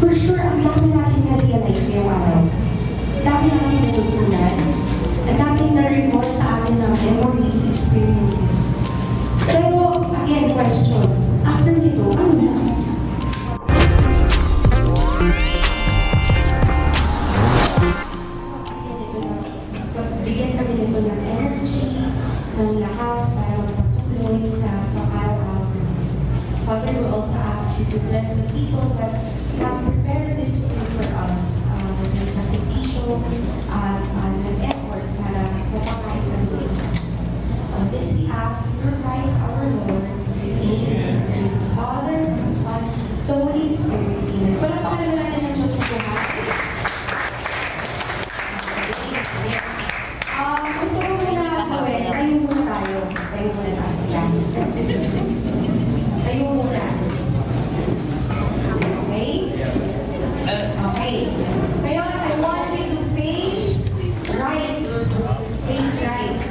For sure, ang dami natin na-realize ngayong araw. Dami natin natutunan. Ang daming na-recall sa atin ng memories, experiences. Pero, again, question, after nito, ano na? Bigyan kami nito ng energy, ng lakas para magpatuloy sa pang-araw-araw. Father, we also ask you to bless the people that have prepared this food for us. Ng sakripisyo at ng effort para mapakain kami. This we ask through Christ our Lord. Amen. Father, Son, the Holy Spirit. Amen. Palakpakan naman natin ang Diyos sa buhay. Gusto ko muna gawin, tayo muna tayo. Tayo muna tayo. Yan. Tayo muna. Okay? Okay. Kaya I want you to face right. Face right.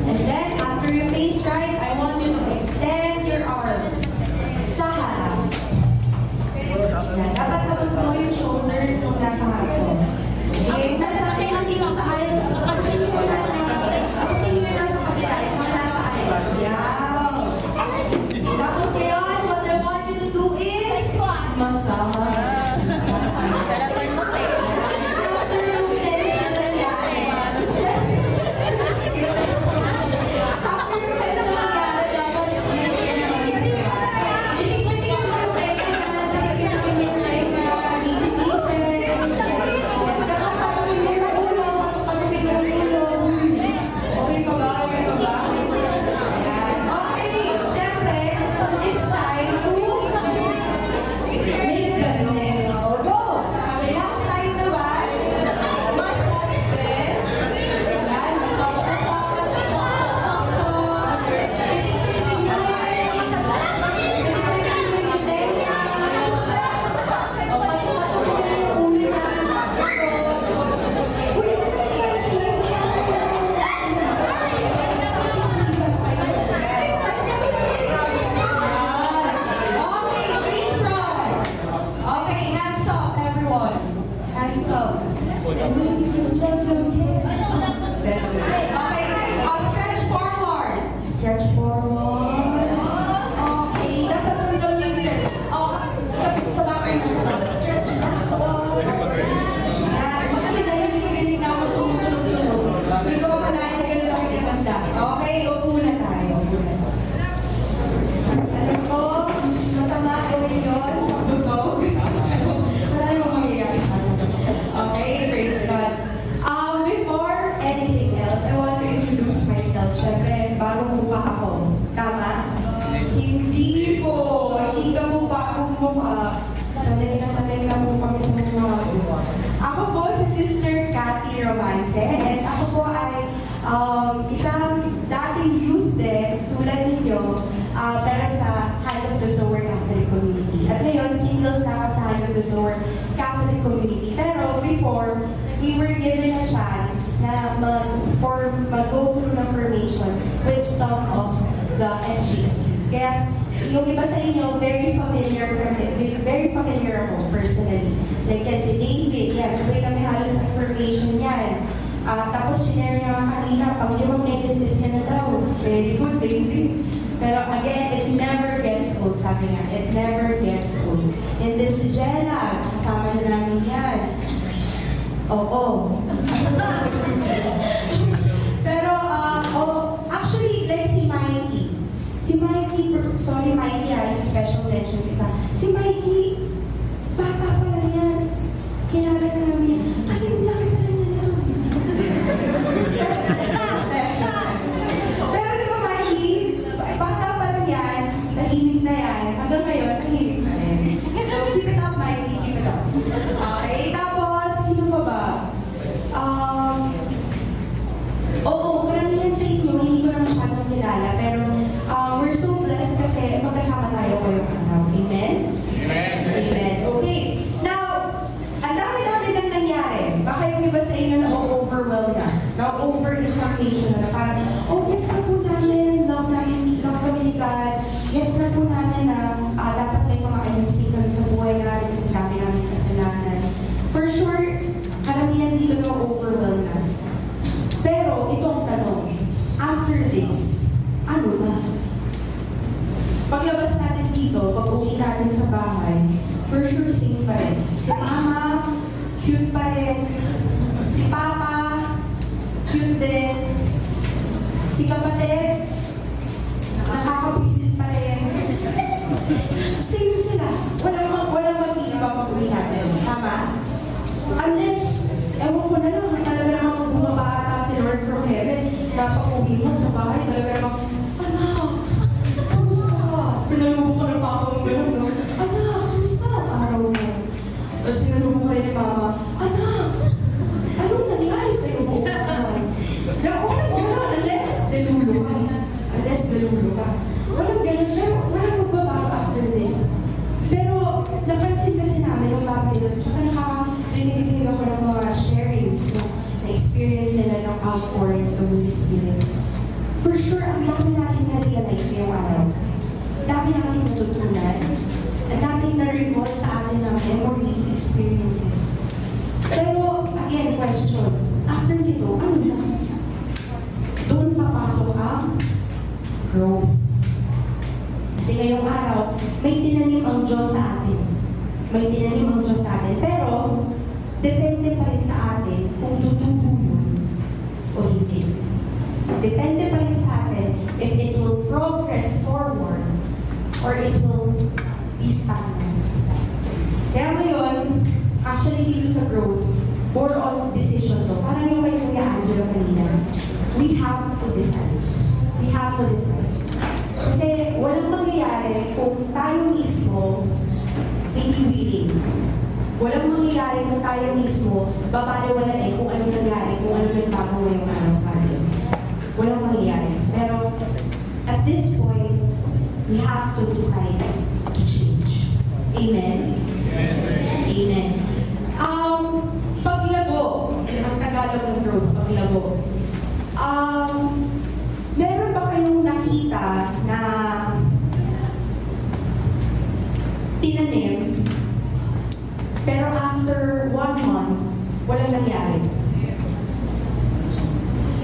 And then, after you face right, I want you to extend your arms sa harap. Yan. Dapat kapag mo yung shoulders nung nasa harap mo. Okay, nasa akin dito sa aisle. Abutin nyo yung nasa kabila. Yung mga nasa aisle. Yan. Tapos ngayon, what I want you to do is massage. Sarapan mo kayo. After ng tense na nangyari. After ng tense na nangyari, dapat may isip ka. Pitik-pitik ang mga teka ka. Pitik-pitik ang mga teka. Isip-isip. Patok-patokin mo yung ulo. Patok-patokin mo yung ulo. Okay pa ba? Okay pa ba? Ayan. Okay. Siyempre, it's time to make ganun. O, go! Kabilang side naman, massage din. Ayan, massage. Chok. Pitik-pitikin mo rin. Pitik-pitikin mo yung tenga. O, patok-patok mo rin yung ulo na. Uy, ang nangyayari sa inyo? Massage. Chismisan pa kayo. Ayan, patok-patok mo rin. Ayan. Okay, face front. Okay, hands up, everyone. Hands up. And maybe you can just okay, stretch forward. Stretch forward. Okay, dapat ramdam yung stretch. Kapit sa back and sa back. Stretch backward. Ayan, kami dahil nilinig na ako tumutulog-tulog. Hindi ko mapalain na gano'n ako kitanda. Okay, upo na tayo. Alam ko, masama gawin yun. Busog. Wala namang mangyayari sa akin. Okay, praise God. Before anything else, I want to introduce myself. Siyempre, bagong mukha ako. Tama? Hindi po. Hindi ka po bagong mukha. Sanay na po kami sa mga mukha. Ako po si Sister Cathy Romance. And ako po ay isang dating youth din, tulad ninyo, pero sa Hand of the Sower Catholic Community. At ngayon, singles na ako sa Hand of the Sower Catholic Community. Pero before, we were given a chance na mag-go through ng formation with some of the FGSU. Kaya yung iba sa inyo, very familiar ako personally. Like yan, si David, yan, sabay kami halos sa formation yan. Tapos sinare niya kanina, pag 5 meses yan na daw. Very good, David. Pero again, it never gets old, sabi nga. It never gets old. And then si Jella, kasama na namin yan. Oo. Pero, actually, like si Mikey. Si Mikey, sorry Mikey, sa special mention kita. Si Mikey, bata pa lang yan. Kilala na namin yan. Kasi ang laki pa lang yan ito. Pero di ba Mikey, bata pa lang yan, tahimik na yan. Hanggang ngayon, tahimik na yan. So, keep it up Mikey, keep it up. Okay, tapos, sino pa ba? Oo, karamihan sa inyo, hindi ko na masyadong kilala, pero we're so blessed kasi magkasama namin sa bahay, for sure same pa rin. Si Mama, cute pa rin. Si Papa, cute din. Si kapatid, nakakabwisit pa rin. Same sila. Walang mag-iiba pag uwi natin. Tama? Unless, ewan ko na lang, talaga namang bumaba ata si Lord from heaven. Napag-uwi mo sa bahay, talaga namang, anak, kamusta ka? Sinalubong ko ng papa mo gano'n, no? Anak, kamusta ang araw mo? Tapos sinalubong ko rin ni mama, anak, anong nangyari sa'yo buong araw? Walang gano'n, unless delulo ka. Unless delulo ka. Walang gano'n, pero walang magbabago after this. Pero napansin kasi namin ng baptism, tsaka nakakarinig ako ng mga sharings na experience nila ng outpouring of the Holy Spirit. For sure, ang dami natin na-realize ngayong araw. Ang dami natin natutunan. Ang dami na-recall sa atin ng memories, experiences. Pero, again, question, after nito, ano na? Doon papasok ang growth. Kasi ngayong araw, may tinanim ang Diyos sa atin. May tinanim ang Diyos sa atin. Pero, depende pa rin sa atin kung tutubo yun o hindi. Depende pa rin sa atin if it will progress forward or it will be stagnant. Kaya ngayon, actually dito sa growth, more on decision to. Parang yung kay Kuya Angelo kanina, we have to decide. We have to decide. Kasi walang mangyayari kung tayo mismo hindi willing. Walang mangyayari kung tayo mismo babaliwalain kung anong nangyari, kung anong nagbago ngayong araw sa atin. Walang mangyayari. Pero at this point, we have to decide to change. Amen? Amen. Paglago, ang Tagalog ng growth, paglago. Meron ba kayong nakita na tinanim, pero after 1 month, walang nangyari?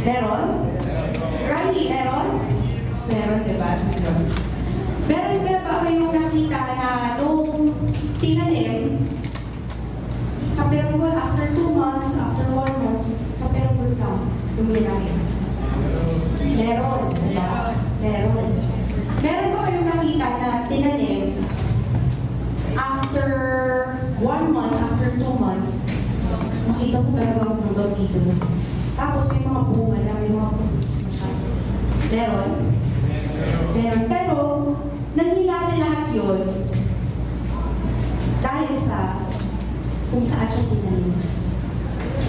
Meron? Riley, meron? Meron, diba? Meron. Meron ka ba kayong nakita na nung tinanim, kapiranggot after 2 months, after 1 month, kapiranggot lang yung linaki? Meron, diba? Meron. Meron ba kayong nakita na tinanim after 1 month, after 2 months, makita mo talagang hanggang dito. Tapos may mga bunga na, may mga fruits na siya. Meron? Meron. Pero, nangyayari lahat yun dahil sa kung saan siya tinanim.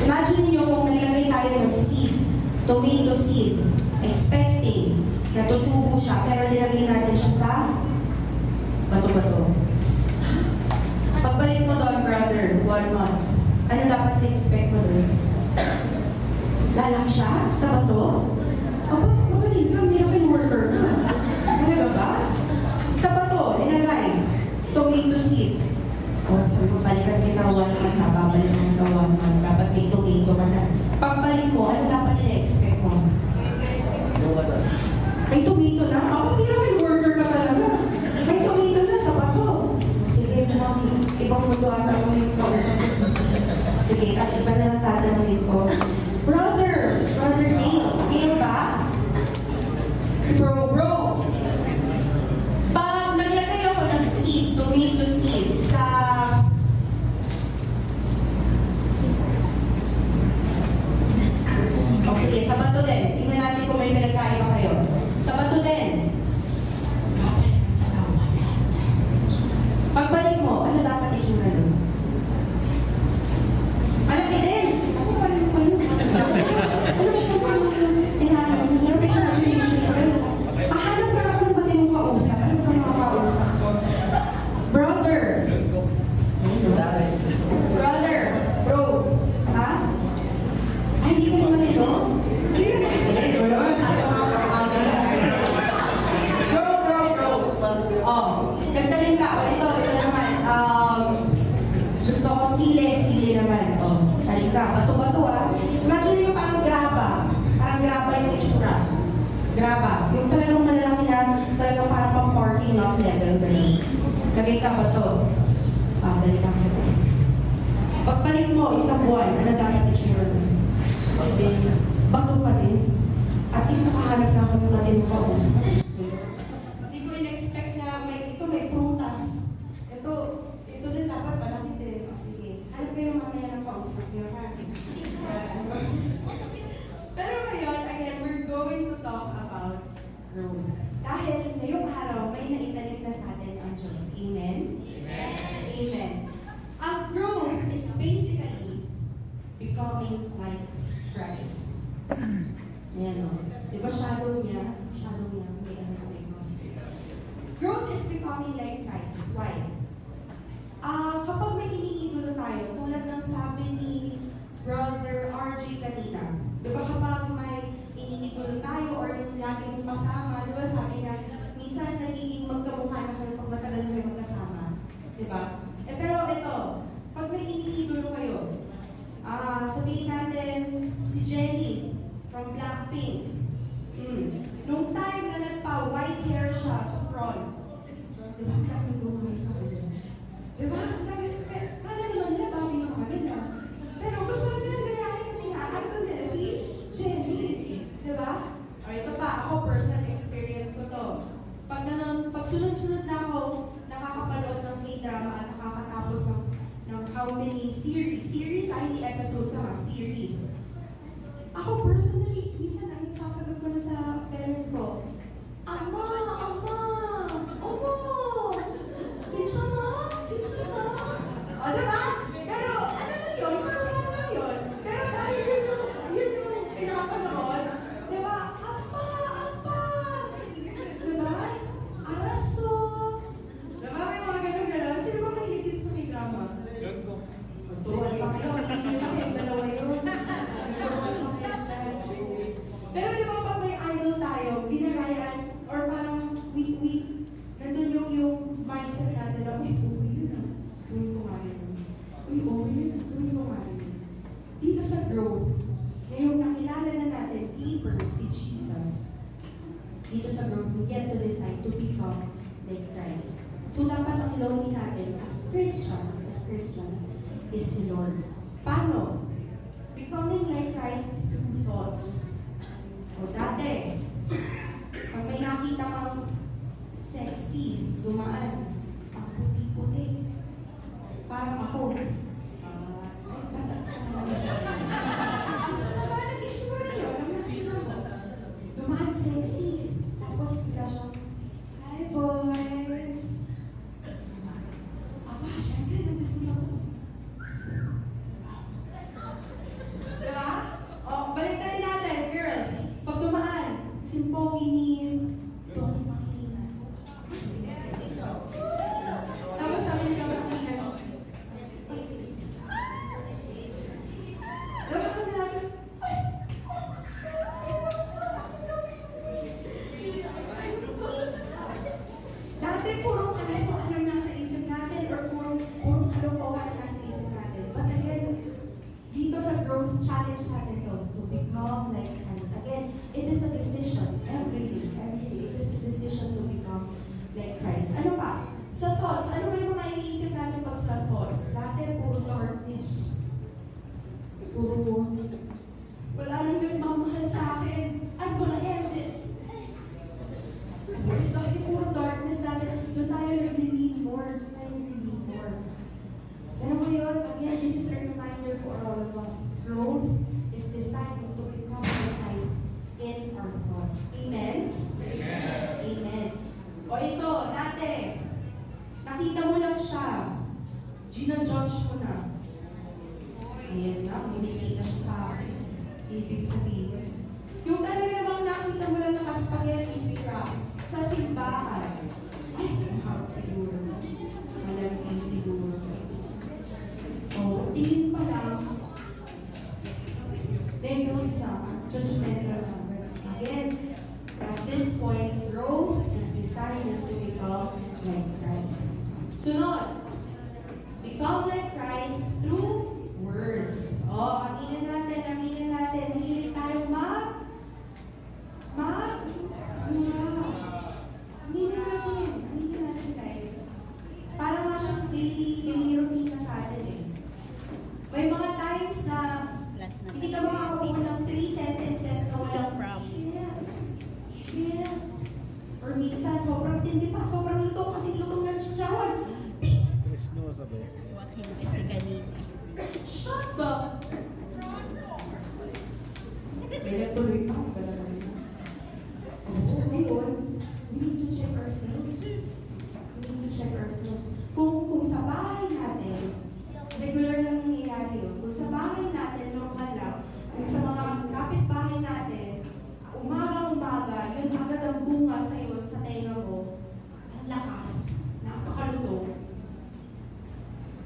Imagine niyo kung naglagay tayo ng seed, tomato seed, expecting na tutubo siya, pero nilagay natin siya sa bato-bato. Pagbalik mo doon, brother, 1 month, ano dapat i-expect mo doon? Lalaki siya sa bato? Aba, magaling ka, miracle worker na. Talaga ba? Sa bato, linagay, tomato seed. O, sabi ko, balikan kita 1 month na, babalik mo ka 1 month, dapat may tomato ka na. Pagbalik mo, ano dapat i-expect mo? May tomato na? Ako, miracle worker ka talaga. May tomato na sa bato. Sige, ibang mundo ata yung kausap ko. Sige, at iba na lang tatanungin ko. Brother Dale ba? Si bro. Pag naglagay ako ng seed, tomato seed, sa sige, sa bato din. Tingnan natin kung may pinagkaiba kayo. Sa bato din. Pagbalik mo, ano dapat itsura doon? Malaki din! Ako parang pa yun. Ano ba imagination ko guys? Pahanap ka ako ng matinong kausap. Ano ba mga kausap ko? Brother! Brother! Bro! Ha? Ay, hindi ka naman matino? Hindi ka naman. Bro. Oh, nagtalim ka. O, ito naman. Gusto ko sili naman. O, talim ka. Bato-bato Imagine nyo parang graba. Parang graba yung itsura. Graba. Yung talagang malalaki na, talagang parang pang parking lot level. Ganun. Lagay ka ba to? Balikan mo to. Pagbalik mo, isang buwan, ano dapat itsura mo? Bato pa din. At least nakahanap na ako ng natin mo kausap. Hindi ko in-expect na ito may prutas. Ito din dapat malaki din. O sige, hanap kayo mamaya ng kausap niyo, ha? Pero ngayon, again, we're going to talk about growth. Dahil ngayong araw, may naitanim na sa atin ang Diyos. Amen? Amen. Amen. Ang growth is basically becoming like Christ. Ayan o. Di ba shadow niya? May cross. Growth is becoming like Christ. Why? Kapag may iniidolo tayo, tulad ng sabi ni Brother RJ kanina, di ba kapag may iniidolo tayo or yung laging masama, di ba sabi niya, minsan nagiging magkamukha na kayo pag matagal na kayo magkasama. Di ba? Pero ito, pag may iniidolo kayo, sabihin natin si Jenny from Blackpink. Nung time na nagpa-white hair siya sa front, di ba? Ang daming gumamay sa kanila. Di ba? Kala naman nila bagay sa kanila. Pero gusto nila gayahin kasi nga, andun nila si Jenny. Di ba? O ito pa, ako personal experience ko to. Pag sunod-sunod na ako nakakapanood ng K-drama at nakakatapos ng how many series, hindi episodes na, series. Ako personally, minsan ang isasagot ko na sa parents ko, Ama! Kinsa na? O, diba? Pero, ano lang yun? Parang lang yun. Pero dahil yun yung pinapanood, diba? Apa! Diba? Araso! Diba? May mga ganun-ganun. Sino ba mahilig dito sa may drama? Yun ko. Turuan pa kayo. Hindi nyo na kayong dalawa yun. Turuan pa kayo dyan. Pero di ba pag may idol tayo, ginagayan, or parang nandun yung mindset natin na, uy, okay yun ah. Gawin ko nga yun. Uy, okay yun ah. Gawin ko nga yun. Dito sa growth, ngayong nakilala na natin deeper si Jesus, dito sa growth, we get to decide to become like Christ. So dapat ang longing natin as Christians, is si Lord. Paano? Becoming like Christ through thoughts. O dati, pag may nakita kang sexy, dumaan, ang puti-puti. Parang ako. Ay, bata sa mga sa mga nag-itsura niyo, nang nakita ko. Dumaan sexy. Tapos bigla siya, hi boys. Aba, syempre, nandun ako sa diba? O, balik na rin natin, girls. Pag dumaan, simpogi ni Tony Pangilinan. Tapos sabi ni Tony Pangilinan, diba sabi natin, ay! Dati puro kalaswaan ang nasa isip natin or puro kalokohan ang nasa isip natin. But again, dito sa growth challenge natin to become like Christ. Again, it is a decision every day. It is a decision to become like Christ. Ano pa? Sa thoughts, ano ba yung mga iniisip natin pag sa thoughts? Dati, puro darkness. Puro, wala nang nagmamahal sa akin. I'm gonna end it. Dati, puro darkness dati. Doon tayo nag-lean more. Pero ngayon, again, this is a reminder for all of us. Growth is designed to become like Christ in our thoughts. Amen? Amen. O ito, dati, nakita mo lang siya. Gina-judge mo na. Ayan na, humimili na siya sa akin. Ibig sabihin. Yung talaga namang nakita mo lang naka-spaghetti strap sa simbahan. Ay, mahal siguro. Malagay siguro. O, tingin pa lang, negative na, judgmental na. Again, at this point, growth is decided to become like Christ. Sunod, become like Christ through words. Aminin natin, mahilig tayo aminin natin guys. Hindi si kanina. Shut up! May nagtuloy pa. Oo, ngayon, we need to check ourselves. We need to check ourselves. Kung sa bahay natin, regular lang nangyayari yun. Kung sa bahay natin, normal lang. Kung sa mga kapitbahay natin, umaga-umaga, yun agad ang bunga sa'yo sa tenga mo, ang lakas, napakaluto.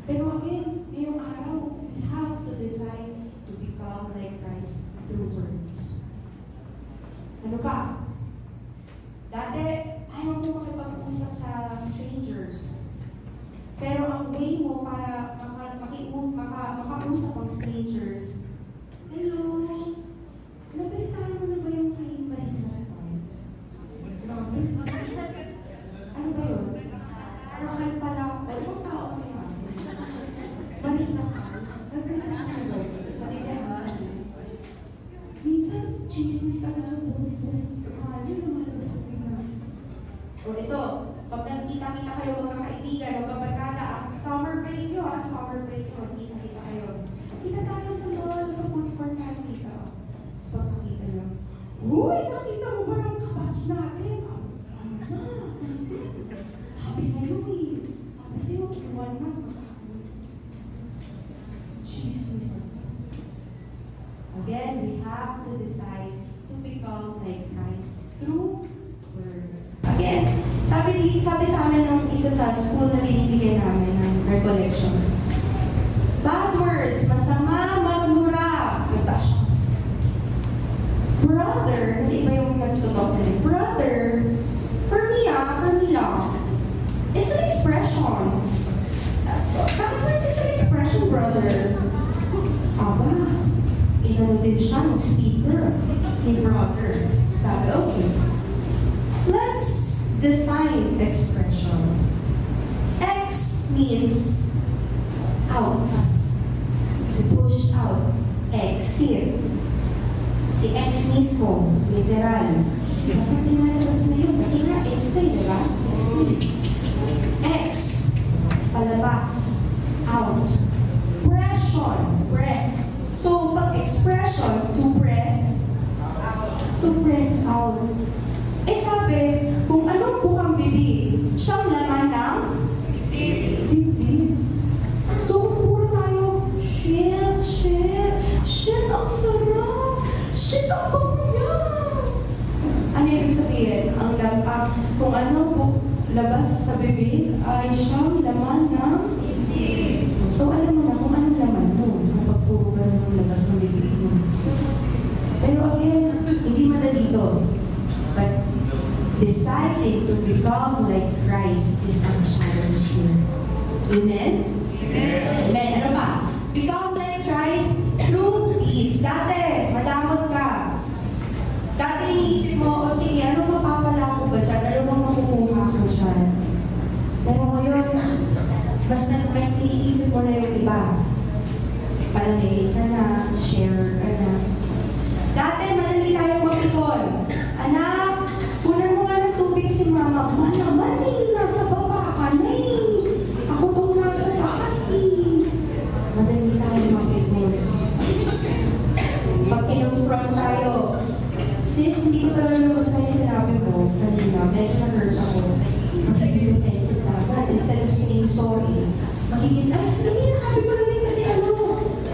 Pero again, ngayong araw, we have to decide to become like Christ through words. Ano pa? Dati, ayaw mo makipag-usap sa strangers. Pero ang way mo para makausap ang strangers, hello, nabalitaan mo na ba yung kay Maris Nastan? Ano ba yun? Rohan pala, ibang tao kasi namin. Maris Nastan, nabalitaan mo ba yun? Minsan, chismis agad yung buong yun lumalabas sa tingnan. O ito, pag nagkita-kita kayo magkakaibigan, magkabarkada, summer break yun, summer break yun, kita-kita kayo. Kita tayo sa mall, sa food court tayo kita. Tapos pagkakita nyo, huy, nakita mo ba ng kabatch natin? Ano na? Sabi sa'yo eh. Sabi sa'yo, iwan na. Chismis. Again, we have to decide to become like Christ through words. Again, sabi sa amin ng isa sa school na binibigay namin ng recollections. Bad words, masama, magmura. Nagtaas siya. Brother, kasi iba yung nagtutok na brother, for me lang, it's an expression. Bakit words is an expression, brother? Aba, inano din siya ng speaker ni brother. Sabi, okay. Let's define expression. X means out. To push out. Exit. Si X mismo, literal. Bakit nilalabas na yun? Kasi nga, X na yun, diba? Exit. X, palabas. Out. Pression. Press. So, pag expression, to press out. Eh sabi, kung anong bukang bibig, siyang laman ng dibdib. So, kung puro tayo, shit, ang sarap, shit, ang banguya. Ano ibig sabihin? Kung anong labas sa bibig, ay siyang laman ng dibdib. So, alam mo na kung anong laman mo, kapag puro ganun ang labas ng bibig mo. Pero again, hindi madali ito. But deciding to become like Christ is ang challenge here. Amen? Amen. Ano pa? Become like Christ through deeds. Dati, madamot ka. Dati iniisip mo, o sige, ano mapapala ko ba dyan? Ano bang makukuha ko dyan? Pero ngayon, mas iniisip mo na yung iba. Palamigay ka na, share ka na. Dati, madali tayong mapikon. Anak, kunan mo nga ng tubig si mama. Mali, nasa baba ka na eh. Ako tong nasa taas eh. Madali tayong mapikon. Pag kinonfront tayo, sis, hindi ko talaga nagustuhan yung sinabi mo kanina. Medyo na-hurt ako. Magiging defensive na agad. Instead of saying sorry, magiging, hindi nasabi ko lang yun kasi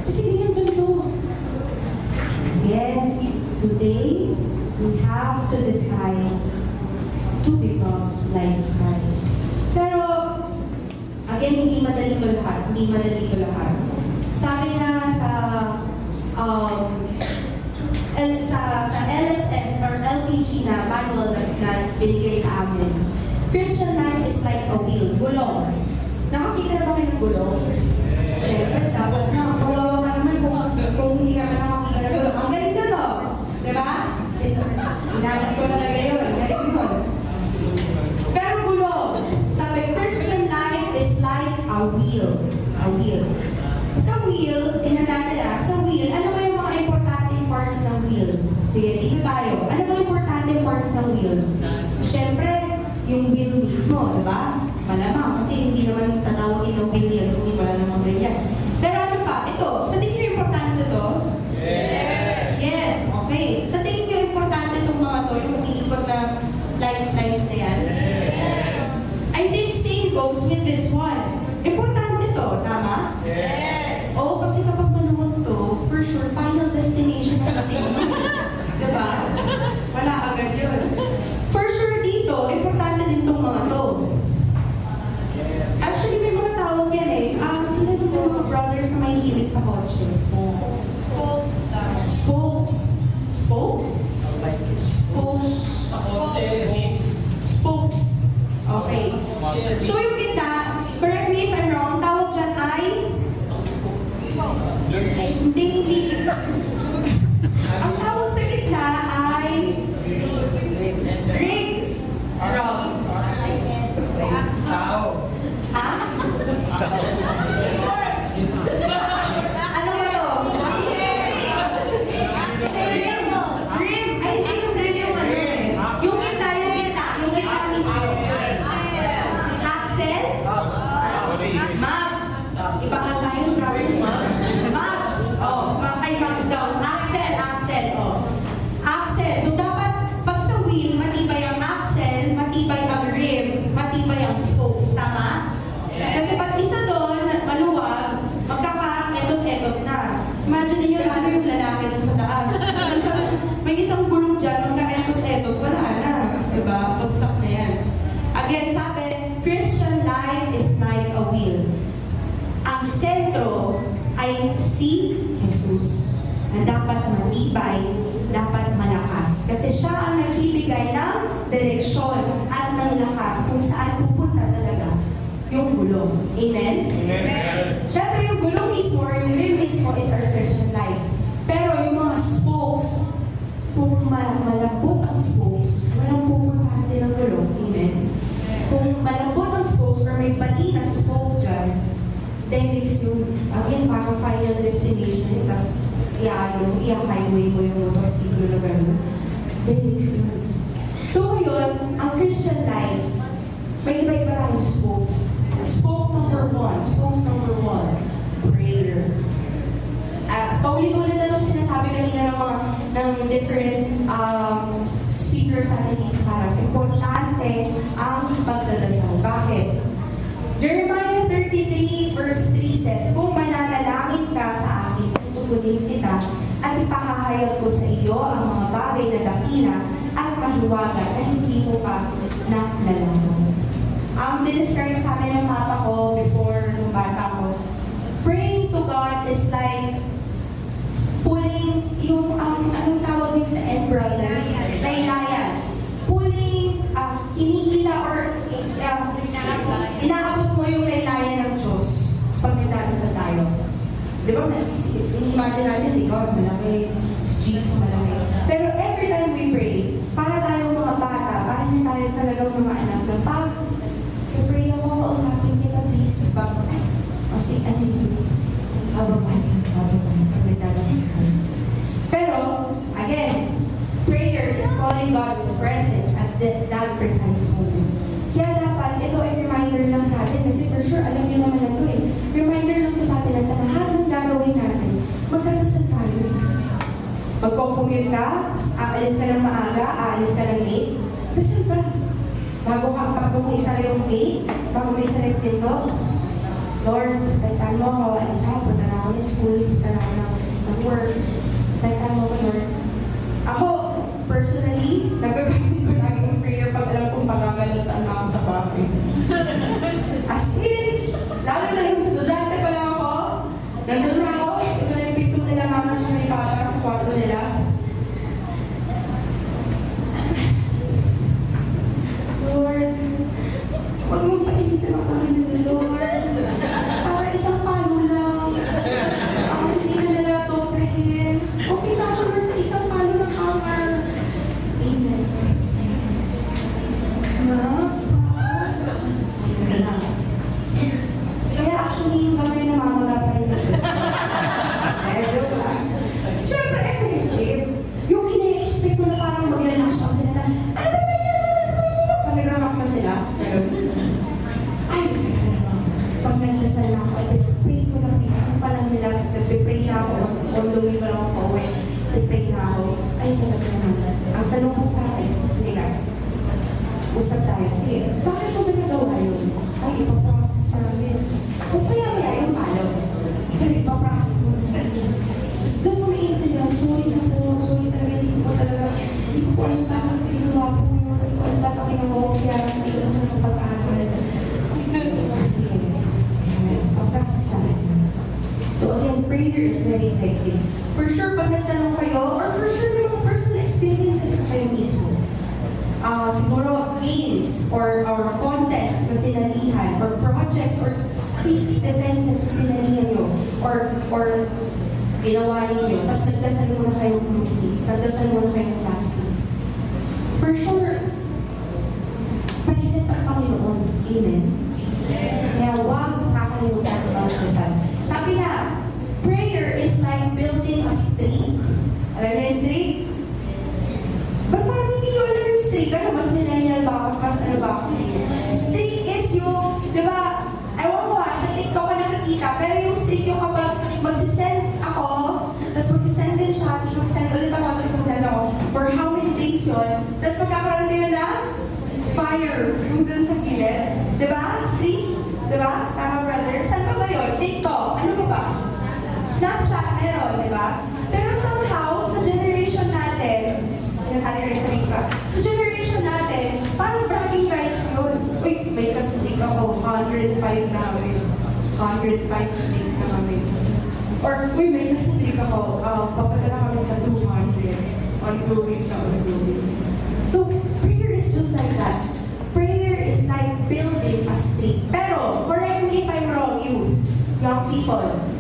kasi ganyan ganito. Again, today, we have to decide to become like Christ. Pero, again, hindi madali ito lahat. Sabi nga sa LSS or LPG na manual na binigay sa amin, Christian life is like a wheel, gulong. Nakakita na ba kayo ng gulong? Siyempre, dapat na. Kawawa ka naman kung hindi ka pa nakakita ng gulong. Ang galing na to! Diba? Hinanap ko talaga yun. Ang galing yun. Pero gulong. Sabi, Christian life is like a wheel. A wheel. Sa wheel, tinatala, sa wheel, ano ba yung mga importanteng parts ng wheel? Sige, dito tayo. Ano ba yung importanteng parts ng wheel? Siyempre, yung wheel mismo, diba? Malamang, kasi hindi naman tatawagin ng will yan kung wala namang will yan. Pero ano pa? Ito, sa tingin niyo importante to? Yes, okay. Sa tingin niyo importante itong mga to, yung umiikot na lines na yan? I think same goes with this one. Importante to, tama? Oo, kasi kapag manuot to, for sure, final destination na natin mo. Diba? Wala agad yun. For sure dito, importante din itong mga to. Actually, may mga tawag yan eh. Sila yung mga brothers na may hilig sa kotse. Spoke? Spoke? Spokes. Okay. So yung kita, correct me if I'm wrong, tawag dyan ay? Hindi. Ang tawag sa gitna ay rig. Rob. Ha? Ano ba to? Rim. Ay, hindi yung rim yung ano eh. Yung gitna mismo. Axel? Max. Iba ka tayo, brother. Max. Oh, ay Max daw. Axel. Oh. Axel. So dapat, pag sa wheel, matibay ang axle, matibay ang rim, matibay ang spokes. Tama? Kasi pag isa doon, maluwag, magkaka-etot-etot na. Imagine niyo lalo yung lalaki doon sa taas. May isang gulong dyan, magka-etot-etot, wala na. Diba? Bagsak na yan. Again, sabi, Christian life is like a wheel. Ang sentro ay si Jesus na dapat matibay, dapat malakas. Kasi siya ang nagbibigay ng direksyon at ng lakas kung saan pupunta talaga yung gulong. Amen? Siyempre yung gulong mismo or yung rim mismo is our Christian life. Pero yung mga spokes, kung malambot ang spokes, walang pupuntahan din ang gulong. Amen? Kung malambot ang spokes or may bali na spoke dyan, then it's yung, again, parang final destination yun, tapos i-highway mo yung motorsiklo na gano'n. Then it's yun. So ngayon, ang Christian life, may iba-iba tayong spokes. Spokes number one, prayer. Paulit-ulit na itong sinasabi kanina ng different speakers natin dito sa harap. Importante ang pagdadasal. Bakit? Jeremiah 33 verse 3 says, kung mananalangin ka sa akin, tutugunin kita at ipahahayag ko sa iyo ang mga bagay na dakila at mahiwaga na hindi mo pa nalalaman. Ang describe sa akin ng papa ko before nung bata ko, praying to God is like pulling yung, anong tawag din sa end brother? Laylayan. Pulling, hinihila or inaabot mo yung laylayan ng Diyos pag nagdadasal tayo. Di ba? Imagine natin si God malaki, si Jesus malaki. Pero every time we pray, para tayong mga bata, para hindi tayo talagang mga anak na pray ako, kausapin kita please. Tapos bago, kasi ano yun? Habang pag nagdadasal tayo. Pero, again, prayer is calling God's presence at that precise moment. Kaya dapat, ito ay reminder lang sa atin kasi for sure, alam niyo naman na ito eh. Reminder lang to sa atin na sa lahat ng gagawin natin, magdadasal tayo. Magko-commute ka, aalis ka ng maaga, aalis ka ng late, dasal ba? Bago mo isa yung gate, bago mo isa yung pinto, Lord, taytan mo ako, alis na, punta na ako ng school, punta na ako ng work, taytan mo ako, Lord. Ako, personally, nagagawin ko lagi ng prayer pag alam kong pagagalitan na ako sa bahay. As in, lalo na yung estudyante pa lang ako, nandun na ako, ito na yung pinto nila mama at may papa sa kwarto nila. Lord, huwag mong painitin ang Panginoon, Lord. Para isang palo lang. Hindi na nila toplehin. Okay na ako, Lord, sa isang palo ng hanger. Amen. Kaya actually, yung gamay na mamagapay nito. and prayer is very effective. For sure, pag nagtanong kayo, or for sure, may mga personal experiences na kayo mismo. Siguro games or contests na sinalihan or projects or thesis defenses na sinalihan nyo or ginawa ninyo, tapos nagdasal muna kayong groupmates, nagdasal muna kayong classmates. For sure, present ang Panginoon. Amen? Kaya huwag kakalimutan ang magdasal. Sabi na, prayer is like building a streak. Alam niyo yung streak? Ba't parang hindi nyo alam yung streak? Ano, mas millennial ba ako? Mas ano ba ako sa inyo? Streak is yung, di ba, ewan ko sa TikTok ka nakikita, pero yung streak yung kapag magsisend ako, tapos magsisend din siya, tapos magsisend ulit ako, tapos magsisend ako. For how many days yun? Tapos magkakaroon kayo na fire yung dun sa gilid. Di ba? Streak? Di ba? Tama, brother? Saan pa ba yun? TikTok? Ano pa ba? Snapchat meron, di ba? Pero somehow, sa generation natin, sinasabi ko sa iba, sa generation natin, parang bragging rights yun. Uy, may ka-streak ako, 105 na kami. 105 streaks na kami. Or, uy, may ka-streak ako, papadala kami sa 200. Ongoing siya, ongoing. So, prayer is just like that. Prayer is like building a streak. Pero, correct me if I'm wrong, you, young people,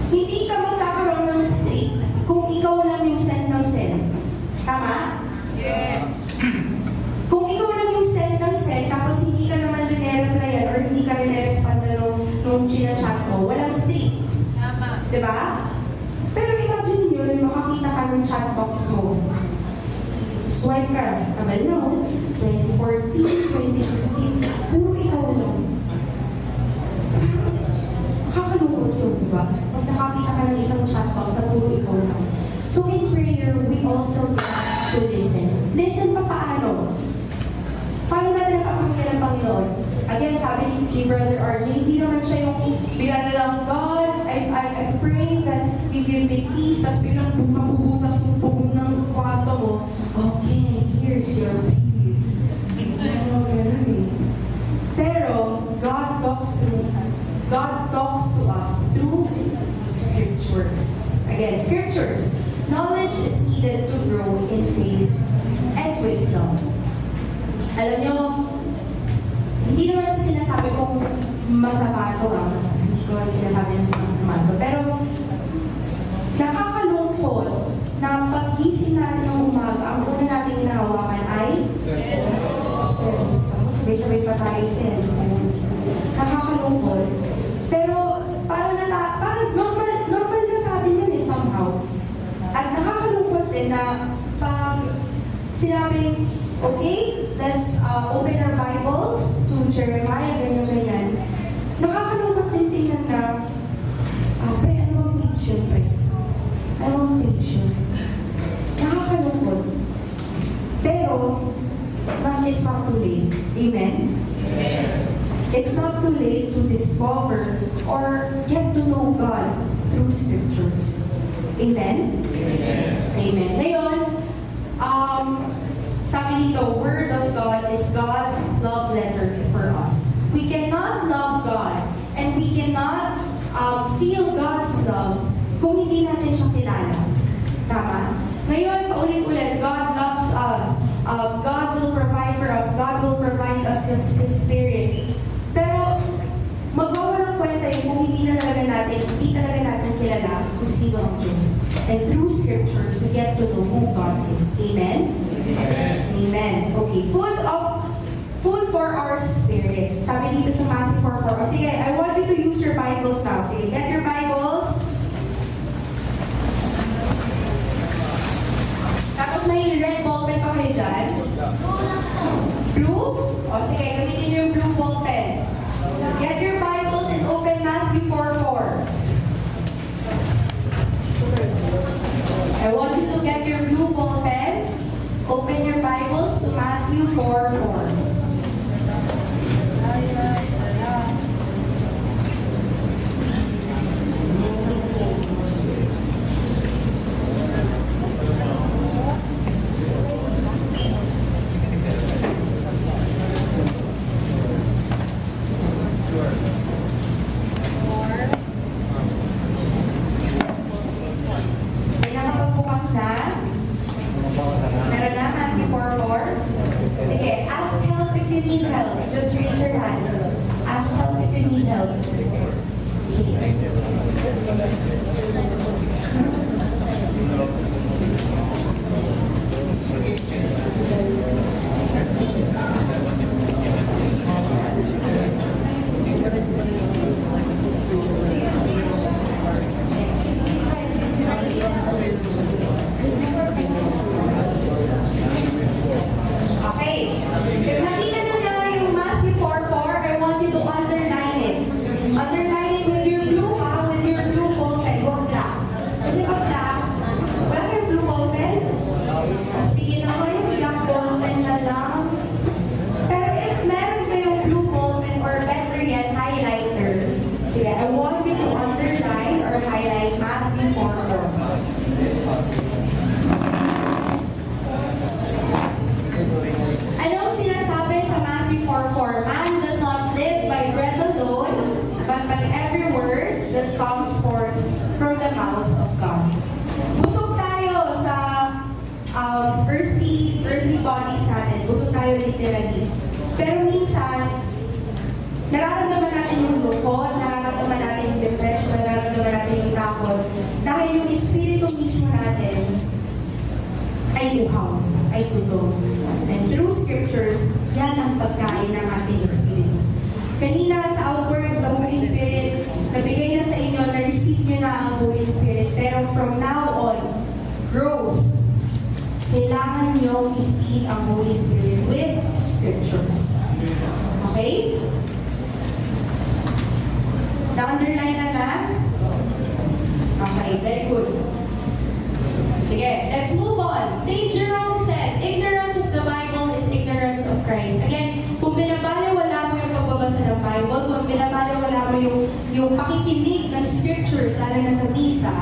hindi ka magkakaroon ng streak kung ikaw lang yung send ng send. Tama? Yes. Kung ikaw lang yung send ng send, tapos hindi ka naman rin-replyan or hindi ka rin-respond nung chinachat mo, walang streak. Tama. Diba? Pero imagine nyo, yung makakita ka ng chat box mo. Swipe ka, tagal na mo, 2014, 2015, puro ikaw lang. Nakakalungkot yun, diba? Pag nakakita ka ng isang chat box na puro ikaw lang. So in prayer, we also get to listen. Listen pa paano? Paano natin napapakinggan ng Panginoon? Again, sabi ni Brother RJ, hindi naman siya yung bigla na lang, God, I pray that you give me peace, tapos biglang mabubutas yung bubong ng kwarto mo. Okay, here's your peace. Pero, God talks to us through scriptures. Again, scriptures. Knowledge is needed to grow in faith and wisdom. Alam nyo, hindi naman sa sinasabi kong masama ito, hindi ko sinasabi ng masama ito. Pero, nakakalungkot na pag-gising natin ng umaga, ang una natin hinahawakan ay cellphone. Sabay-sabay pa tayo cellphone. Nakakalungkot. Pero, parang normal na sa atin yun somehow. At nakakalungkot din na pag sinabing, okay, let's open our Bibles to Jeremiah, ganyan-ganyan. Nakakalungkot din tingnan na, pre, ano bang page yun, pre? Ano bang page yun? Nakakalungkot. Pero, it's not too late. Amen? It's not too late to discover or get to know God through scriptures. Amen? Amen. Ngayon, sabi dito, Word of God is God's love letter for us. We cannot love God and we cannot feel God's love kung hindi natin siya kilala. Tama? Ngayon, paulit-ulit, God loves us. God will provide for us. God will provide us His Spirit. Pero, magwawalang kwenta yung kung hindi talaga natin kilala kung sino ang Diyos. And through scriptures, we get to know who God is. Amen? Amen. Amen. Okay, food for our spirit. Sabi dito sa Matthew 4:4. O sige, I want you to use your Bibles now. Sige, get your Bibles. Tapos may red ballpen pa kayo dyan. Blue? O sige, gamitin niyo yung blue ballpen. Get your Bibles and open Matthew 4:4. I want you to get your blue ballpen. Open your Bibles to Matthew 4:4. that comes forth from the mouth of God. Busog tayo sa earthly bodies natin. Busog tayo literally. Pero minsan, nararamdaman natin yung lungkot, nararamdaman natin yung depression, nararamdaman natin yung takot. Dahil yung espiritu mismo natin ay uhaw, ay gutom. And through scriptures, yan ang pagkain ng ating espiritu. Kanina sa outward, the Holy Spirit, nabigay na sa inyo, na-receive nyo na ang Holy Spirit. Pero from now on, growth. Kailangan nyo i-feed ang Holy Spirit with scriptures. Okay? Na-underline na? Okay, very good. Sige, let's move on. St. Jerome said, ignorance of the Bible is ignorance of Christ. Again, kung binabaliwala mo yung pagbabasa ng Bible, kung binabaliwala mo yung pakikinig ng scriptures, lalo na sa misa,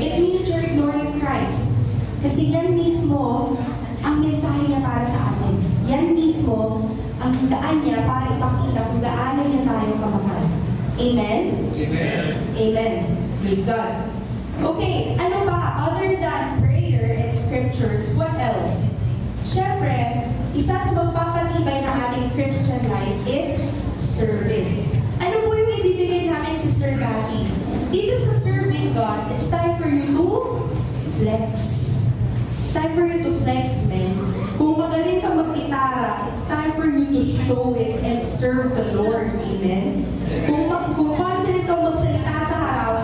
it means you're ignoring Christ. Kasi yan mismo ang mensahe niya para sa atin. Yan mismo ang daan niya para ipakita kung gaano niya tayo kamahal. Amen? Amen. Amen. Praise God. Okay, ano pa? Other than prayer and scriptures, what else? Siyempre, isa sa magpapatibay ng ating Christian life is service. Ano po yung ibibigay natin, Sister Gabby? Dito sa serving God, it's time for you to flex. It's time for you to flex, man. Kung magaling ka mag-gitara, it's time for you to show it and serve the Lord. Amen? Kung confident ka magsalita sa harap,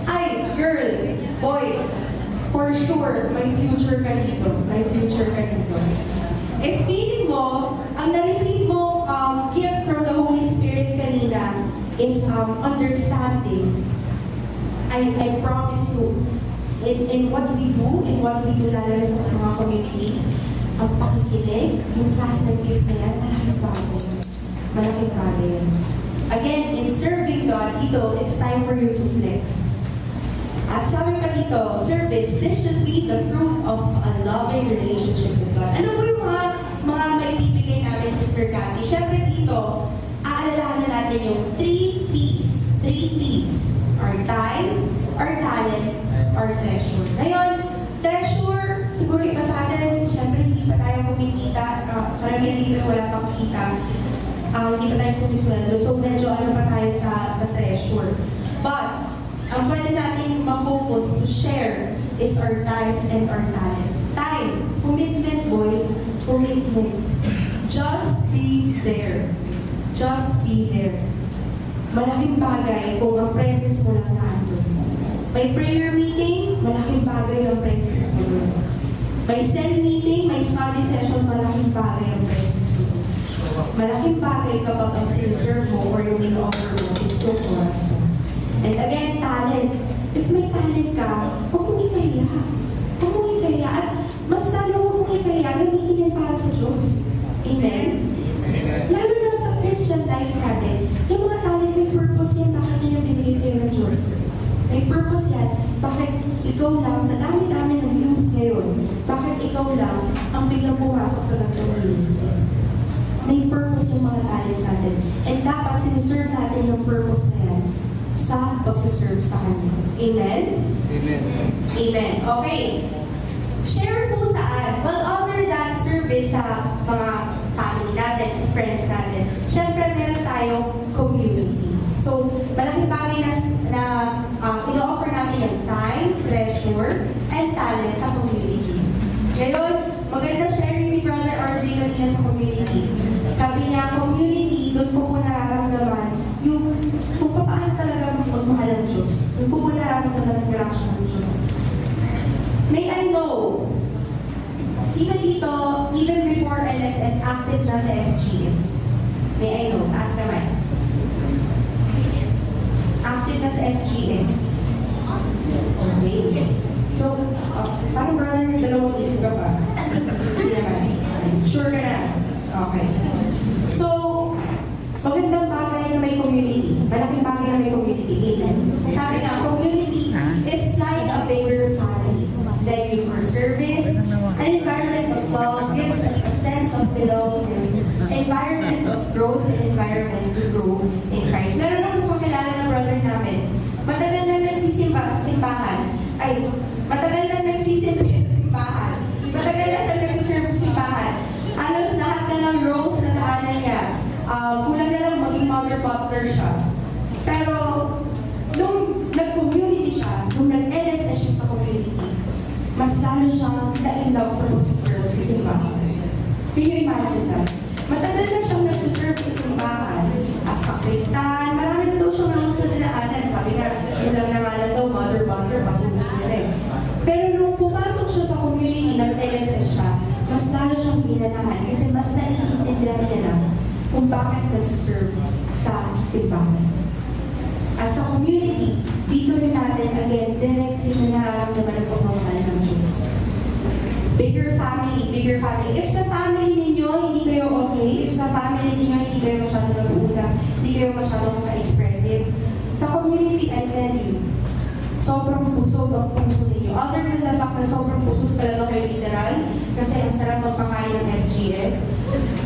ay, girl, boy, for sure, may future ka dito. May future ka dito. If feeling mo, ang na-receive mo gift from the Holy Spirit kanina is understanding, I promise you, in what we do, lalo na sa mga communities, ang pakikinig, yung klase ng gift na yan, malaking bagay. Malaking bagay yan. Again, in serving God, dito, it's time for you to flex. At sabi pa dito, service, this should be the fruit of a loving relationship with God. Ano po yung mga maibibigay namin, Sister Cathy? Siyempre dito, aalalahan na natin yung 3 T's. 3 T's. Our time, our talent, our treasure. Ngayon, treasure, siguro iba sa atin, siyempre hindi pa tayo kumikita, karamihan dito wala pang kita, hindi pa tayo sumisweldo, so medyo ano pa tayo sa treasure. But, ang pwede natin ma-focus to share is our time and our talent. Time, commitment boy, commitment. Just be there. Just be there. Malaking bagay kung ang presence mo lang nandun. May prayer meeting, malaking bagay ang presence mo doon. May cell meeting, may study session, malaking bagay ang presence mo doon. Malaking bagay kapag ang siniserve mo or yung in-offer mo is yung oras mo. And again, talent. If may talent ka, huwag mong ikahiya. Huwag mong ikahiya. At mas lalo huwag mong ikahiya, gamitin yan para sa Diyos. Amen? Lalo na sa Christian life natin, yung mga talent, may purpose yan, bakit yan yung binigay sa'yo ng Diyos? May purpose yan, bakit ikaw lang, sa dami-dami ng youth ngayon, bakit ikaw lang ang biglang pumasok sa ganitong ministry? May purpose yung mga talents natin. And dapat siniserve natin yung purpose na yan sa pagsiserve sa Kanya. Amen? Amen. Amen. Okay. Share po saan? Well, other than service sa mga family natin, sa friends natin, syempre meron tayong community. So, malaking bagay na ino-offer natin yung time, treasure, and talent sa community. Ngayon, maganda sharing ni Brother RJ kanina sa community. Sabi niya, community, doon ko po nararamdaman yung kung paano talaga magmahal ng Diyos. Doon ko po nararamdaman ang grasya ng Diyos. May I know, sino dito, even before LSS, active na sa FGS? May I know, taas kamay. Active na sa FGS. Okay. So, parang brother, dalawang isip ka pa. Hindi naman. Sure ka na? Okay. So, magandang bagay na may community. Malaking bagay na may community. Amen. Sabi nga, community is like a bigger family. Venue for service, an environment of love gives us a sense of belongingness, environment of growth, and environment to grow in Christ. Meron akong kakilala na brother na loner siya. Pero, nung nag-community siya, nung nag-LSS siya sa community, mas lalo siyang na-in-love sa pagsiserve sa simbahan. Can you imagine that? Matagal na siyang nagsiserve sa simbahan. As a Kristan, marami na daw siyang roles na dinaanan. Sabi nga, mulang nangalan daw, mother, bunker, pasukin nila eh. Pero nung pumasok siya sa community, nag-LSS siya, mas lalo siyang pinanahan kasi mas naiintindihan niya na kung bakit nagsiserve sa simbahan. At sa community, dito rin natin, again, directly na nararamdaman ang pagmamahal ng Diyos. Bigger family, bigger family. If sa family ninyo, hindi kayo okay, if sa family ninyo, hindi kayo masyadong nag-uusap, hindi kayo masyadong expressive, sa community, I tell you, sobrang pusog ang puso ninyo. Other than the fact na sobrang pusog talaga kayo literal, kasi ang sarap magpakain ng FGS,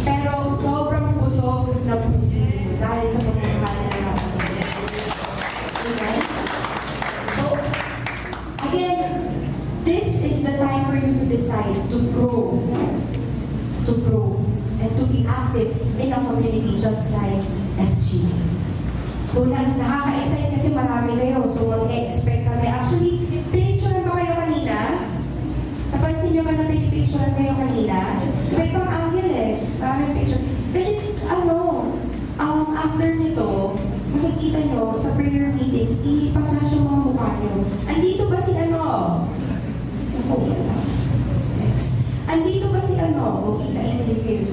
pero sobrang pusog na puso ninyo dahil sa pagmamahal na natin. Okay? So, again, this is the time for you to decide to grow, and to be active in a community just like FGS. So, nakaka-excite kasi marami kayo. So, mag-expect kami. Actually, pinicture ba kayo kanina? Napansin nyo ba na pinicture kayo kanina? Iba-ibang angle eh. Maraming picture. Kasi, after nito, makikita nyo sa prayer meetings, ipa-flash yung mga mukha nyo. Andito ba si Next. Andito ba si Okay, isa-isa din kayo.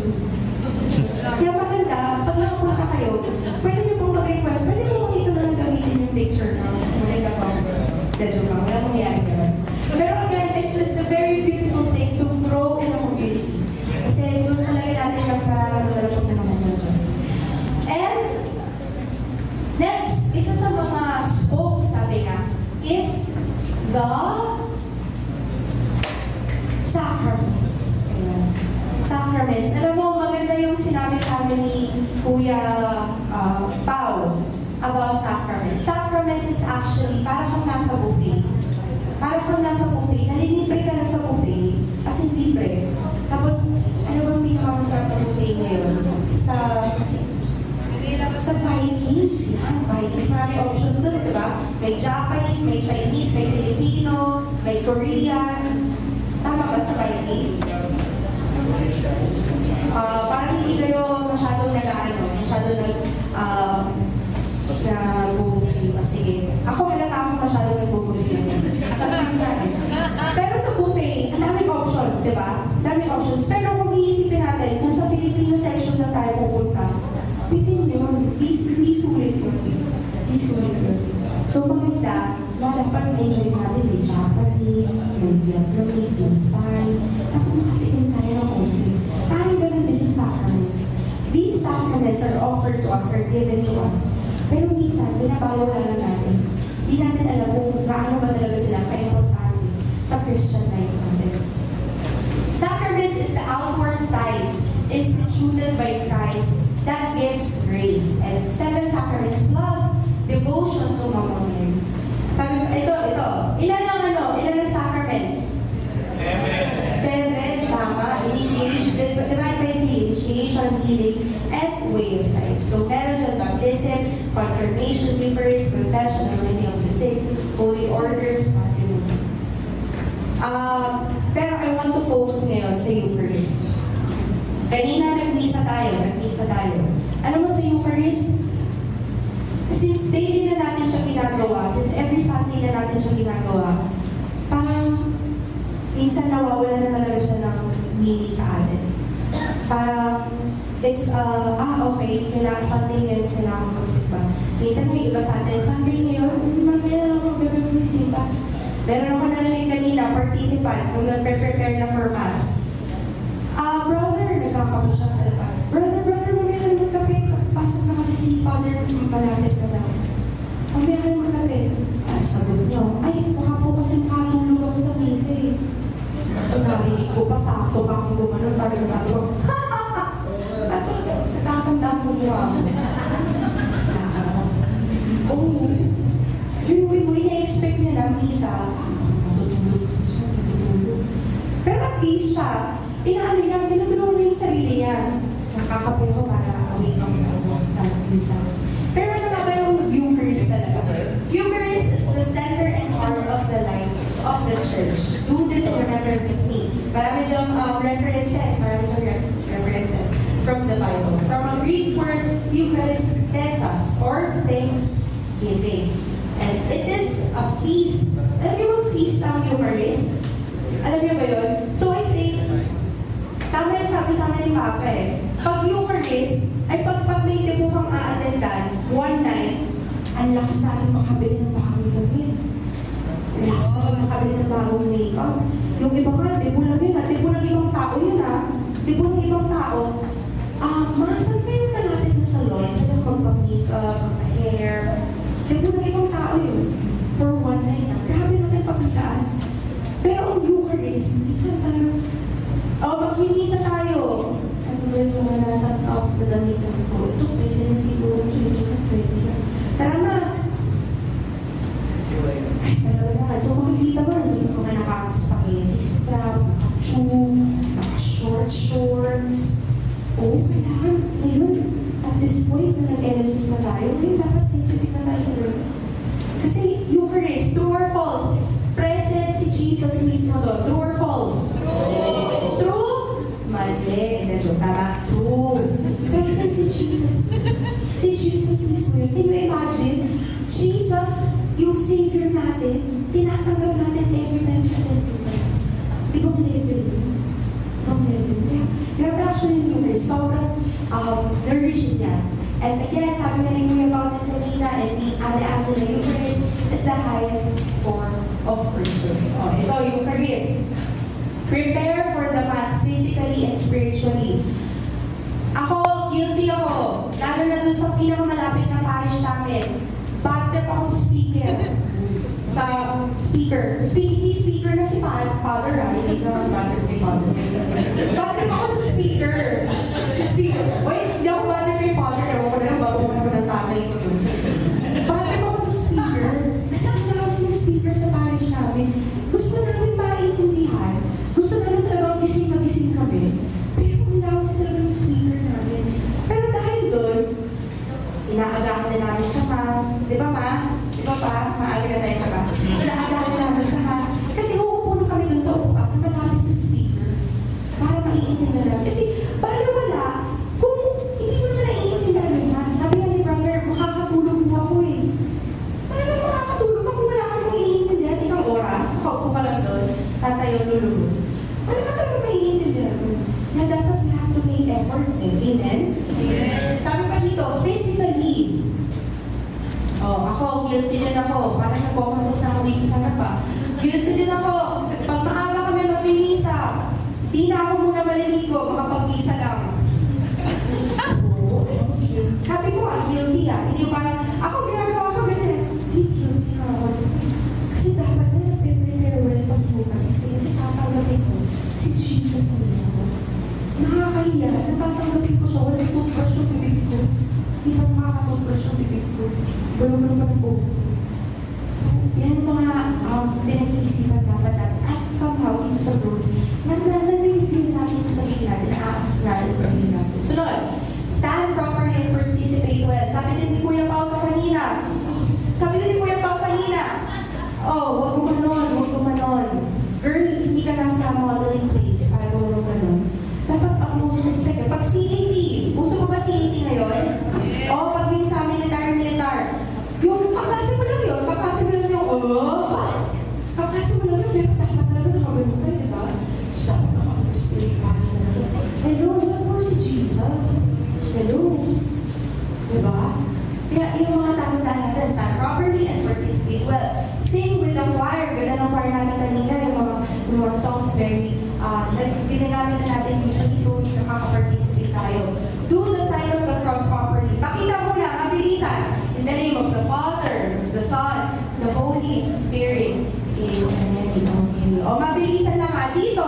Kaya maganda, pag nakapunta kayo, pwede nyo pong mag-request, pwede mo makita na lang gamitin yung picture na maganda pa. Dadyo pa, wala mangyayari ka. Pero again, it's a very beautiful thing to grow in a community. Kasi doon talaga natin mas mararamdaman ng naman ng Diyos. And, next, isa sa mga spokes, sabi nga, is the sacraments. Ayan. Sacraments. Alam mo, maganda yung sinabi sa amin ni Kuya Pao about sacraments. Sacraments is actually parang kang nasa buffet. Parang kang nasa buffet. Nalilibre ka na sa buffet. As in libre. Tapos, ano bang pinakamasarap na buffet ngayon? Sa Vikings. Yan, Vikings. Marami options doon, di ba? May Japanese, may Chinese, may Filipino, may Korean. Tama ba sa Vikings? Parang hindi kayo masyadong nag-buffet. Sige. Ako halata ako masyadong nag-buffet. Sabi nga eh. Pero sa buffet, ang daming options, di ba? Daming options. Pero kung iisipin natin, kung sa Filipino section na tayo pupunta, bitin yun. Hindi sulit yun. Hindi sulit yun. So maganda, dapat enjoy natin may Japanese, may Vietnamese, may Thai. Dapat makatikin tayo ng konti. Parang ganun din yung sacraments. These sacraments are offered to us, are given to us. Pero minsan, binabawal lang natin. Hindi natin alam kung gaano ba talaga sila ka-importante sa Christian life natin. Sacraments is the outward signs instituted by Christ that gives grace. And 7 sacraments plus devotion to Mama Mary. Sabi, ito. Ilan ang sacraments? 7, tama. Initiation, divide by 3. Initiation, healing, and way of life. So, meron dyan baptism, confirmation, Eucharist, confession, anointing of the sick, holy orders, matrimony. Pero I want to focus ngayon sa Eucharist. Kanina nag-misa tayo. Alam mo sa Eucharist, since daily na natin siya ginagawa, since every Sunday na natin siya ginagawa, parang minsan nawawala na talaga siya ng meaning sa atin. Parang, it's, okay, kailangan Sunday ngayon, kailangan magsimba. Minsan may iba sa atin, Sunday ngayon, mamaya lang ako gabi magsisimba. Meron ako narinig kanina, participant, nung nagpe-prepare na for Mass. Brother, nagkakapo siya sa labas. Brother, mamaya lang magkape. Pasok na kasi si Father, malapit na lang. Mamaya lang magkape. Sagot niyo, ay, baka po kasi makatulog ako sa misa eh. Narinig ko pa, sakto pa akong gumanon, parang sabi ko, natatandaan mo niyo ako. Oo. Yung ina-expect niya na misa, matutulog. Pero at least siya, tinutulungan niya yung sarili niya. Nakakape ako para awake ako sa misa. Pero remembers of me. Marami dyang references from the Bible. From a Greek word, Eucharistesis, or thanksgiving. And it is a feast. Alam niyo bang feast ang Eucharist? Alam niyo ba yun? So I think, tama yung sabi sa amin ni Papa eh. Pag Eucharist, ay pag may debo kang a-attendan, one night, ang lakas natin makabili ng bagong damit. Ang lakas natin makabili ng bagong makeup. Yung iba nga, debo lang yun, debo ng ibang tao yun debo ng ibang tao. Masan kayo malapit na salon, kaya magpa-makeup, magpa-hair. Debo ng ibang tao yun. For one night na. Grabe natin pagkitaan. Pero ang Eucharist, minsan tayo, maghinisa tayo. Ano ba yung mga nasa top na damitan ko? Ito pwede na siguro, ito na pwede na. Tara na! Ay, talaga naman. So makikita mo, nandun yung mga naka-spaghetti strap, naka-tube, naka-shorts. Oo, kailangan. Ngayon, at this point na nag-LSS na tayo, ngayon dapat sensitive na tayo sa Lord. Kasi Eucharist, true or false? Present si Jesus mismo doon. True or false? True! True? Mali. Medyo tama. True. Present si Jesus. Si Jesus mismo yun. Can you imagine? Jesus, yung Savior natin, tinatanggap natin every time na natin Eucharist. Ibang level yun. Ibang level. Kaya, grabe actually yung Eucharist. Sobrang nourishing yan. And again, sabi nga ni Kuya Paul and kanina and ni Ate Angela, Eucharist is the highest form of worship. Ito, Eucharist. Prepare for the Mass physically and spiritually. Ako, guilty ako. Lalo na dun sa pinakamalapit na parish namin. Bad trip ako sa speaker. Hindi speaker na si Father, hindi naman bad trip kay Father. Bad trip ako sa speaker. Wait, hindi ako bad trip kay Father. Ewan ko na lang, bago ko na ng tatay ko. Bad trip ako sa speaker. Kasi ang lakas ng speaker sa parish namin. Gusto namin maintindihan. Gusto namin talaga gising na gising kami. Pero ang lakas talaga ng speaker namin. Pero dahil doon, inaagahan na namin sa Mass. Di ba, Ma? Di ba pa? Maaga na tayo sa Mass. Inaagahan na namin sa Mass. Kasi uupo na kami dun sa upuan na malapit sa speaker. Para maiintindihan namin. Kasi baliwala kung hindi mo naman naiintindihan yung Mass. Sabi nga ni brother, makakatulog mo ako eh. Talagang makakatulog ako. Wala kang maiintindihan. Isang oras, nakaupo ka lang doon, tatayo, lulunod. Wala ka talaga maiintindihan mo. Kaya dapat we have to make efforts eh. Amen? Sabi pa dito, physically. Ako, guilty din ako. Parang nagko-confess na ako dito sa pa. Guilty din ako. Pag maaga kami magpinisa, di na ako muna maliligo, makapag-isa lang. Sabi ko guilty Hindi yung parang, ako ginagawa ko ganyan. Di, guilty na ako. Kasi dapat na nagpe-prepare well pag Eucharist. Kasi tatanggapin ko si Jesus mismo. Nakakahiya, natatanggapin ko siya, walang toothbrush yung bibig ko. Di pa nakaka-toothbrush yung bibig ko. Gulo-gulo pa rin po. So, yan mga pinag-iisipan dapat natin. At somehow, dito sa group, nag-review natin yung sarili natin, na-access natin sa sarili natin. Sunod, stand properly and participate well. Sabi din ni Kuya Paul kanina. Huwag gumanon. Girl, hindi ka nasa modeling place para gumanon. Dapat ang most respect. Pag CAT, uso mo ba CAT ngayon? Pag yung sa militar. Yung kaklase mo lang yun, pero dapat talaga nakaganon kayo, di ba? Just dapat naka-spirit pati talaga. Hello, what more si Jesus? Hello? Di ba? Kaya yung mga tatandaan natin, stand properly and participate well. Sing with the choir. Ganda ng choir natin kanina, yung mga songs very, ginagamit na natin usually, so nakaka-participate tayo. Do the sign of the cross properly. Pakita mo lang, mabilisan. In the name of the Father, the Son, the Holy Spirit. Amen. Mabilisan lang ha. Dito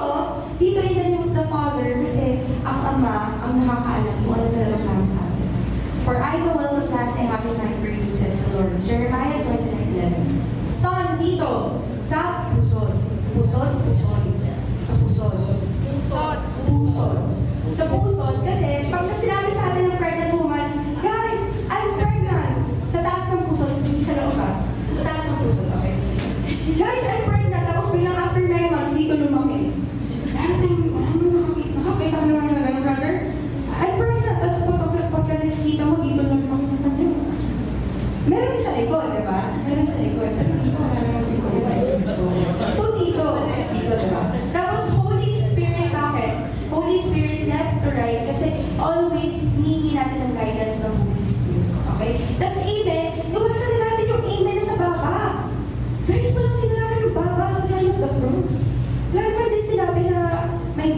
in the name of the Father, kasi ang Ama ang nakakaalam kung ano talaga plano sa atin. For I know well the plans I have in mind for you, says the Lord. Jeremiah 29:11. Son, dito, sa pusod. Pusod. Sa pusod, kasi pag sinabi sa atin ng pregnant woman, guys, I'm pregnant. Sa taas ng pusod, hindi sa loob ha. Sa taas ng pusod, okay. Guys, I'm pregnant. Tapos bilang after 9 months, dito lumaki.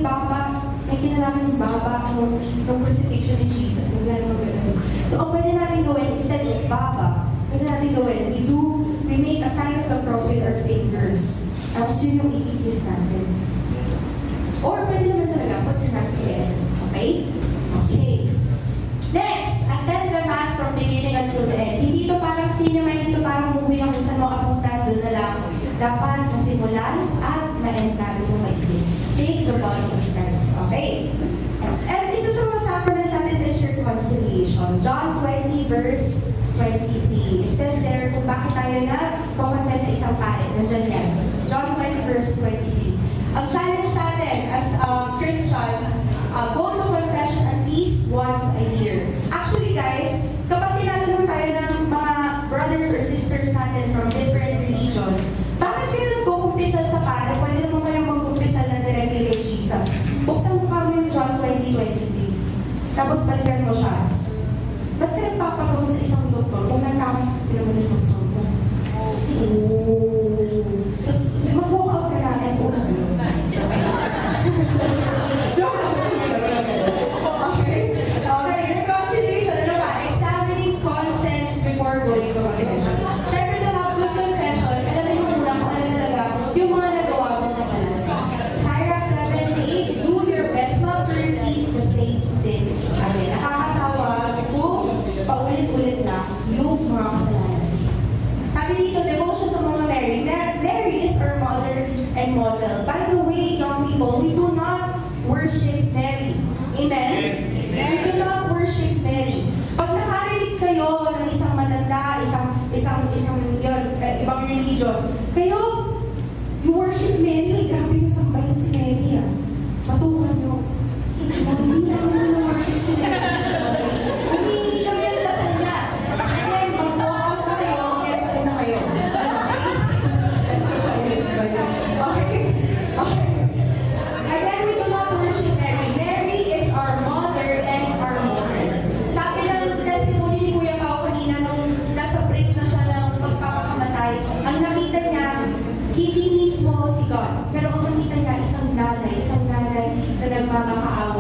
baba, may kinalaman yung baba ng crucifixion ni Jesus. Wala namang ganun. So, ang pwede natin gawin, instead of baba, pwede natin gawin, we make a sign of the cross with our fingers. Tapos yun yung ikikis natin. Or pwede naman talaga, put your hands together. Okay? Okay. Next, attend the Mass from beginning until the end. Hindi ito parang cinema, hindi ito parang movie na kung saan mo abutan, doon na lang. Dapat masimulan at ma-end natin yung maigli. Take the body of Christ. Okay? And isa sa mga sacraments natin is your reconciliation. John 20 verse 23. It says there kung bakit tayo nag-confess sa isang pare. Nandiyan yan. John 20 verse 23. Ang challenge natin as Christians, go to confession at least once a year. Actually guys, kapag tinatanong tayo ng mga brothers or sisters natin from different religion, bakit kayo nagkukumpisal sa pare? Pwede naman kayo magkumpisal na directly kay Jesus. Buksan mo kami yung John 20:23. Tapos balikan mo siya. Ba't ka nagpapagamot sa isang doktor kung nagkakasakit ka naman yung doktor mo? Oh. Tapos mag-walk out ka na, FO na. Joke lang. Okay? Okay, reconciliation. Ano ba? Examining conscience before going to confession. Siyempre, to have good confession, alam mo muna kung ano talaga yung mga nagawa mong kasalanan. Sirach 7:8, do your best not to repeat the same sin. Ay, nakakasawa kung paulit-ulit na yung mga kasalanan. Sabi dito, devotion to Mama Mary. Mary is our mother and model. By the way, young people, we do not worship Mary. Amen? We do not worship Mary. Pag nakarinig kayo ng isang matanda, ibang religion, kayo, you worship Mary, grabe yung sambahin si Mary. Matukan nyo. Hindi namin yung worship si Mary. Humingi kami ng dasal niya. Again, mag-walk out na kayo, FO na kayo. Okay? Okay. Again, we do not worship Mary. Mary is our mother and our mother. Sabi ng testimony ni Kuya Pao kanina nung nasa break na siya ng pagpapakamatay, ang nakita niya, hindi mismo si God, pero ang nakita niya isang nanay na nagmamakaawa